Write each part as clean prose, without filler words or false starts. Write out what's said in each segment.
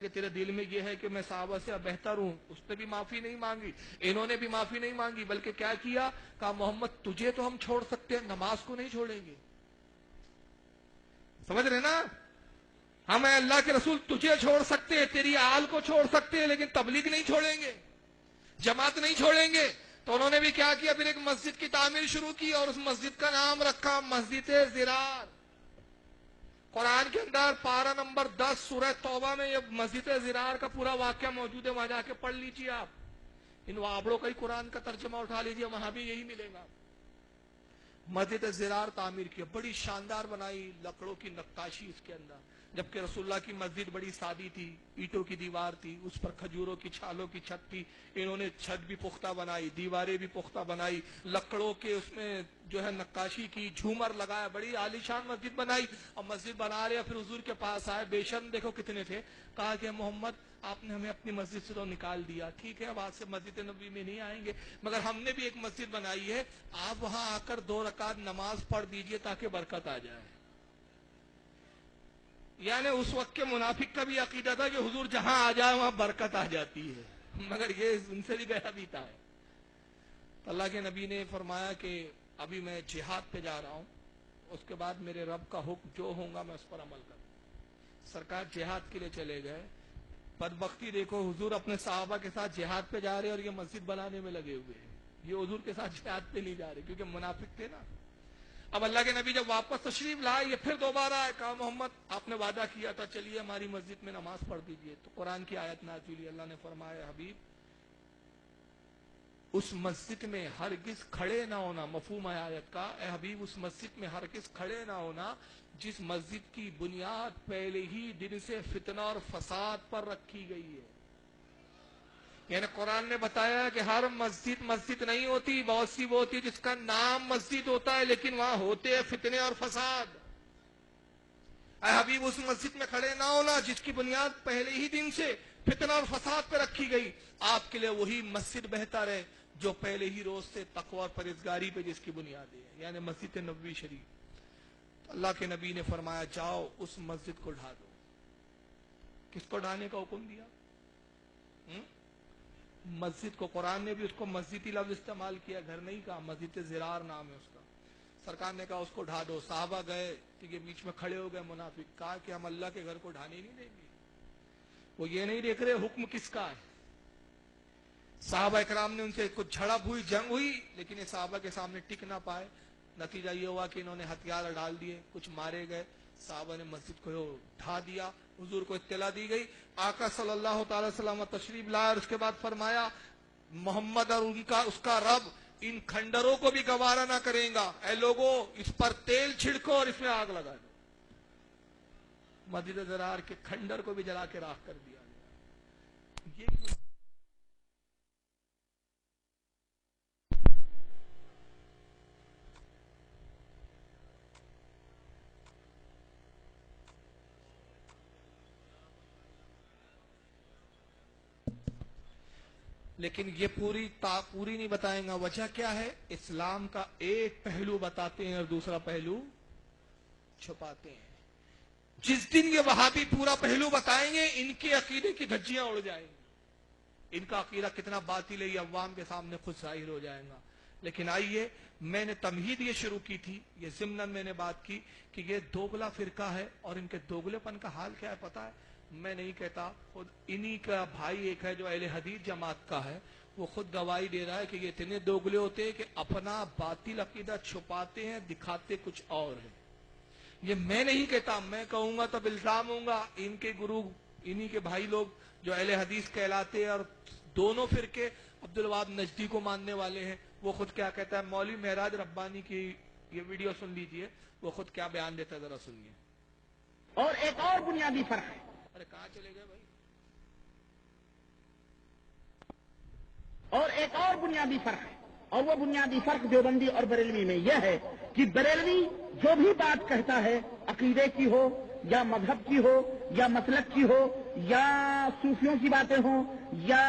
کہ تیرے دل میں یہ ہے کہ میں صحابہ سے بہتر ہوں. اس نے بھی معافی نہیں مانگی, انہوں نے بھی معافی نہیں مانگی, بلکہ کیا کیا, کہا محمد تجھے تو ہم چھوڑ سکتے ہیں, نماز کو نہیں چھوڑیں گے. سمجھ رہے نا, ہم اے اللہ کے رسول تجھے چھوڑ سکتے ہیں, تیری آل کو چھوڑ سکتے ہیں, لیکن تبلیغ نہیں چھوڑیں گے, جماعت نہیں چھوڑیں گے. تو انہوں نے بھی کیا کیا, پھر ایک مسجد کی تعمیر شروع کی اور اس مسجد کا نام رکھا مسجد زرار. قرآن کے اندر پارہ نمبر 10 سورہ توبہ میں یہ مسجد زرار کا پورا واقعہ موجود ہے, وہاں جا کے پڑھ لیجیے آپ. ان وابڑوں کا ہی قرآن کا ترجمہ اٹھا لیجیے, وہاں بھی یہی ملے گا. مسجد زرار تعمیر کی, بڑی شاندار بنائی, لکڑوں کی نقاشی اس کے اندر. جبکہ رسول اللہ کی مسجد بڑی سادی تھی, اینٹوں کی دیوار تھی, اس پر کھجوروں کی چھالوں کی چھت تھی. انہوں نے چھت بھی پختہ بنائی, دیواریں بھی پختہ بنائی, لکڑوں کے اس میں جو ہے نقاشی کی, جھومر لگایا, بڑی عالیشان مسجد بنائی. اور مسجد بنا رہے, پھر حضور کے پاس آئے, بے شرم دیکھو کتنے تھے. کہا کہ محمد آپ نے ہمیں اپنی مسجد سے تو نکال دیا, ٹھیک ہے اب آج سے مسجد نبوی میں نہیں آئیں گے, مگر ہم نے بھی ایک مسجد بنائی ہے, آپ وہاں آ کر 2 رکعت نماز پڑھ دیجئے تاکہ برکت آ جائے. یعنی اس وقت کے منافق کا بھی عقیدہ تھا کہ حضور جہاں آ جائے وہاں برکت آ جاتی ہے, مگر یہ ان سے بھی گیا بیتا ہے. تو اللہ کے نبی نے فرمایا کہ ابھی میں جہاد پہ جا رہا ہوں, اس کے بعد میرے رب کا حکم جو ہوگا میں اس پر عمل کروں. سرکار جہاد کے لیے چلے گئے. بدبختی دیکھو, حضور اپنے صحابہ کے ساتھ جہاد پہ جا رہے اور یہ مسجد بنانے میں لگے ہوئے ہیں. یہ حضور کے ساتھ جہاد پہ نہیں جا رہے کیونکہ منافق تھے نا. اب اللہ کے نبی جب واپس تشریف لائے, یہ پھر دوبارہ آئے, کہا محمد آپ نے وعدہ کیا تھا, چلیے ہماری مسجد میں نماز پڑھ دیجئے. تو قرآن کی آیت نازل ہوئی, اللہ نے فرمایا حبیب اس مسجد میں ہرگز کھڑے نہ ہونا. مفہوم ہے آیت کا, اے حبیب اس مسجد میں ہرگز کھڑے نہ ہونا جس مسجد کی بنیاد پہلے ہی دن سے فتنہ اور فساد پر رکھی گئی ہے. یعنی قرآن نے بتایا کہ ہر مسجد مسجد نہیں ہوتی, بہت سی وہ ہوتی ہے جس کا نام مسجد ہوتا ہے لیکن وہاں ہوتے ہیں فتنے اور فساد. اے حبیب اس مسجد میں کھڑے نہ ہونا جس کی بنیاد پہلے ہی دن سے فتنہ اور فساد پہ رکھی گئی. آپ کے لیے وہی مسجد بہتر ہے جو پہلے ہی روز سے تقوی اور پرہیزگاری پہ جس کی بنیاد ہے, یعنی مسجد نبوی شریف. اللہ کے نبی نے فرمایا جاؤ اس مسجد کو ڈھا دو. کس کو ڈھانے کا حکم دیا؟ مسجد کو. قرآن نے بھی اس کو مسجدی لفظ استعمال کیا, گھر نہیں کہا, مسجد زرار نام ہے اس کا. سرکار نے کہا اس کو ڈھا دو. صحابہ گئے, کہ بیچ میں کھڑے ہو گئے منافق, کہا کہ ہم اللہ کے گھر کو ڈھانے نہیں دیں گے. وہ یہ نہیں دیکھ رہے حکم کس کا ہے. صحابہ اکرام نے ان سے کچھ جھڑپ ہوئی, جنگ ہوئی, لیکن یہ صحابہ کے سامنے ٹک نہ پائے. نتیجہ یہ ہوا کہ انہوں نے ہتھیار ڈال دیے, کچھ مارے گئے. صحابہ نے مسجد کو ڈھا دیا. حضور کو اطلاع دی گئی, آقا صلی اللہ تعالی وسلم تشریف لائے, اور اس کے بعد فرمایا محمد اور اس کا رب ان کھنڈروں کو بھی گوارا نہ کریں گا. اے لوگوں اس پر تیل چھڑکو اور اس میں آگ لگا دو. مسجد زرار کے کھنڈر کو بھی جلا کے راکھ کر دیا گیا. لیکن یہ پوری نہیں بتائیں گا. وجہ کیا ہے؟ اسلام کا ایک پہلو بتاتے ہیں اور دوسرا پہلو چھپاتے ہیں. جس دن یہ وہابی پورا پہلو بتائیں گے ان کے عقیدے کی دھجیاں اڑ جائیں گی. ان کا عقیدہ کتنا باطل ہے یہ عوام کے سامنے خود ظاہر ہو جائے گا. لیکن آئیے, میں نے تمہید یہ شروع کی تھی, یہ ضمناً میں نے بات کی کہ یہ دوگلا فرقہ ہے, اور ان کے دوگلے پن کا حال کیا ہے پتا ہے؟ میں نہیں کہتا, خود انہی کا بھائی ایک ہے جو اہل حدیث جماعت کا ہے, وہ خود گواہی دے رہا ہے کہ یہ اتنے دوگلے ہوتے ہیں کہ اپنا باطل عقیدہ چھپاتے ہیں, دکھاتے کچھ اور ہیں. یہ میں نہیں کہتا, میں کہوں گا تب الزام ہوں گا ان کے گرو, انہی کے بھائی لوگ جو اہل حدیث کہلاتے ہیں, اور دونوں فرقے عبد الوہاب نجدی کو ماننے والے ہیں. وہ خود کیا کہتا ہے, مولوی معراج ربانی کی یہ ویڈیو سن لیجئے, وہ خود کیا بیان دیتا ہے, ذرا سنیے. اور ایک اور بنیادی فرق ہے. ارے کہاں چلے گئے بھائی؟ اور ایک اور بنیادی فرق ہے, اور وہ بنیادی فرق دیوبندی اور بریلوی میں یہ ہے کہ بریلوی جو بھی بات کہتا ہے عقیدے کی ہو یا مذہب کی ہو یا مسلک کی ہو یا صوفیوں کی باتیں ہوں یا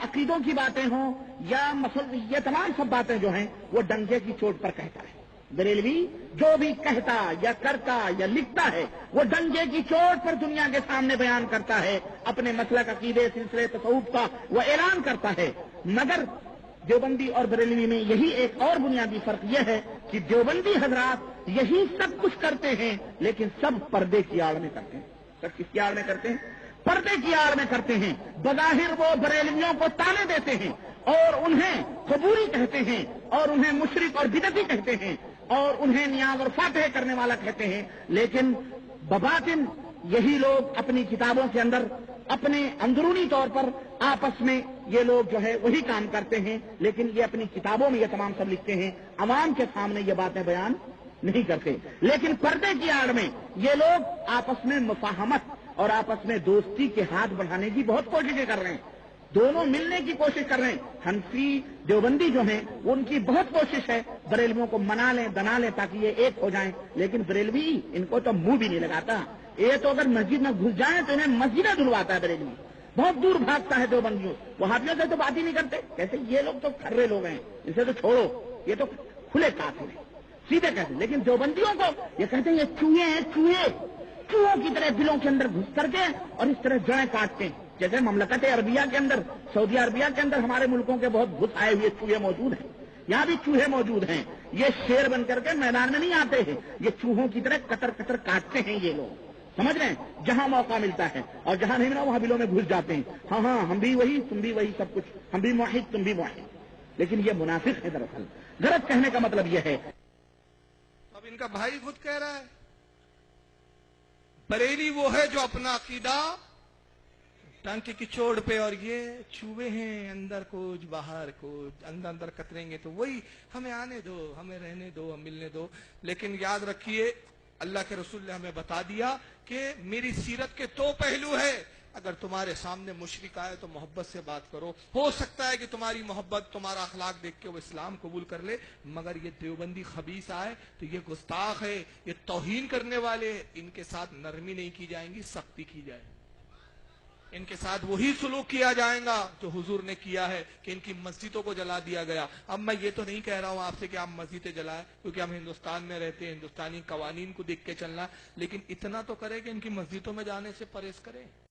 عقیدوں کی باتیں ہوں یا یہ تمام سب باتیں جو ہیں وہ ڈنگے کی چوٹ پر کہتا ہے. بریلوی جو بھی کہتا یا کرتا یا لکھتا ہے وہ ڈنڈے کی چوٹ پر دنیا کے سامنے بیان کرتا ہے، اپنے مسلک عقیدے سلسلے تصوف کا وہ اعلان کرتا ہے۔ مگر دیوبندی اور بریلوی میں یہی ایک اور بنیادی فرق یہ ہے کہ دیوبندی حضرات یہی سب کچھ کرتے ہیں، لیکن سب پردے کی آڑ میں کرتے ہیں۔ سب کس کی آڑ میں کرتے ہیں؟ پردے کی آڑ میں کرتے ہیں۔ بظاہر وہ بریلویوں کو تانے دیتے ہیں اور انہیں قبوری کہتے ہیں اور انہیں مشرک اور بدعتی کہتے ہیں اور انہیں نیاز اور فاتح کرنے والا کہتے ہیں، لیکن بباطن یہی لوگ اپنی کتابوں کے اندر اپنے اندرونی طور پر آپس میں یہ لوگ جو ہے وہی کام کرتے ہیں، لیکن یہ اپنی کتابوں میں یہ تمام سب لکھتے ہیں، عوام کے سامنے یہ باتیں بیان نہیں کرتے۔ لیکن پردے کی آڑ میں یہ لوگ آپس میں مفاہمت اور آپس میں دوستی کے ہاتھ بڑھانے کی بہت کوششیں کر رہے ہیں، دونوں ملنے کی کوشش کر رہے ہیں۔ حنفی دیوبندی جو ہیں ان کی بہت کوشش ہے بریلویوں کو منا لیں دنا لیں تاکہ یہ ایک ہو جائیں، لیکن بریلوی ان کو تو منہ بھی نہیں لگاتا۔ یہ تو اگر مسجد میں گھس جائیں تو انہیں مسجدیں دھلواتا ہے بریلوی، بہت دور بھاگتا ہے دیوبندیوں، وہابیوں سے تو بات ہی نہیں کرتے، کہتے یہ لوگ تو کھرے لوگ ہیں، اسے تو چھوڑو، یہ تو کھلے کافر ہیں، سیدھے کہتے ہیں۔ لیکن دیوبندیوں کو یہ کہتے ہیں یہ چوہے ہیں، چوہوں کی طرح دلوں کے اندر گھس کر کے اور اس طرح جڑیں کاٹتے ہیں، جیسے مملکت عربیہ کے اندر سعودی عربیہ کے اندر ہمارے ملکوں کے بہت گھس آئے ہوئے چوہے موجود ہیں، یہاں بھی چوہے موجود ہیں۔ یہ شیر بن کر کے میدان میں نہیں آتے ہیں، یہ چوہوں کی طرح قطر قطر کاٹتے ہیں یہ لوگ، سمجھ رہے ہیں؟ جہاں موقع ملتا ہے اور جہاں نہیں ملا وہاں بلوں میں گھس جاتے ہیں۔ ہاں ہاں ہم بھی وہی تم بھی وہی، سب کچھ ہم بھی موحد تم بھی موحد، لیکن یہ منافق ہے دراصل۔ غلط کہنے کا مطلب یہ ہے۔ اب ان کا بھائی خود کہہ رہا ہے بریلی وہ ہے جو اپنا عقیدہ ٹانکے کی چوڑ پہ، اور یہ چوہے ہیں اندر کچھ باہر کچھ، اندر کتریں گے تو وہی ہمیں آنے دو، ہمیں رہنے دو، ہم ملنے دو۔ لیکن یاد رکھیے اللہ کے رسول نے ہمیں بتا دیا کہ میری سیرت کے دو پہلو ہے۔ اگر تمہارے سامنے مشرک آئے تو محبت سے بات کرو، ہو سکتا ہے کہ تمہاری محبت تمہارا اخلاق دیکھ کے وہ اسلام قبول کر لے، مگر یہ دیوبندی خبیث آئے تو یہ گستاخ ہے، یہ توہین کرنے والے ہیں، ان کے ساتھ نرمی نہیں کی جائیں گی، سختی کی جائے، ان کے ساتھ وہی سلوک کیا جائے گا جو حضور نے کیا ہے کہ ان کی مسجدوں کو جلا دیا گیا۔ اب میں یہ تو نہیں کہہ رہا ہوں آپ سے کہ آپ مسجدیں جلائیں، کیونکہ ہم ہندوستان میں رہتے ہیں، ہندوستانی قوانین کو دیکھ کے چلنا، لیکن اتنا تو کریں کہ ان کی مسجدوں میں جانے سے پرہیز کریں۔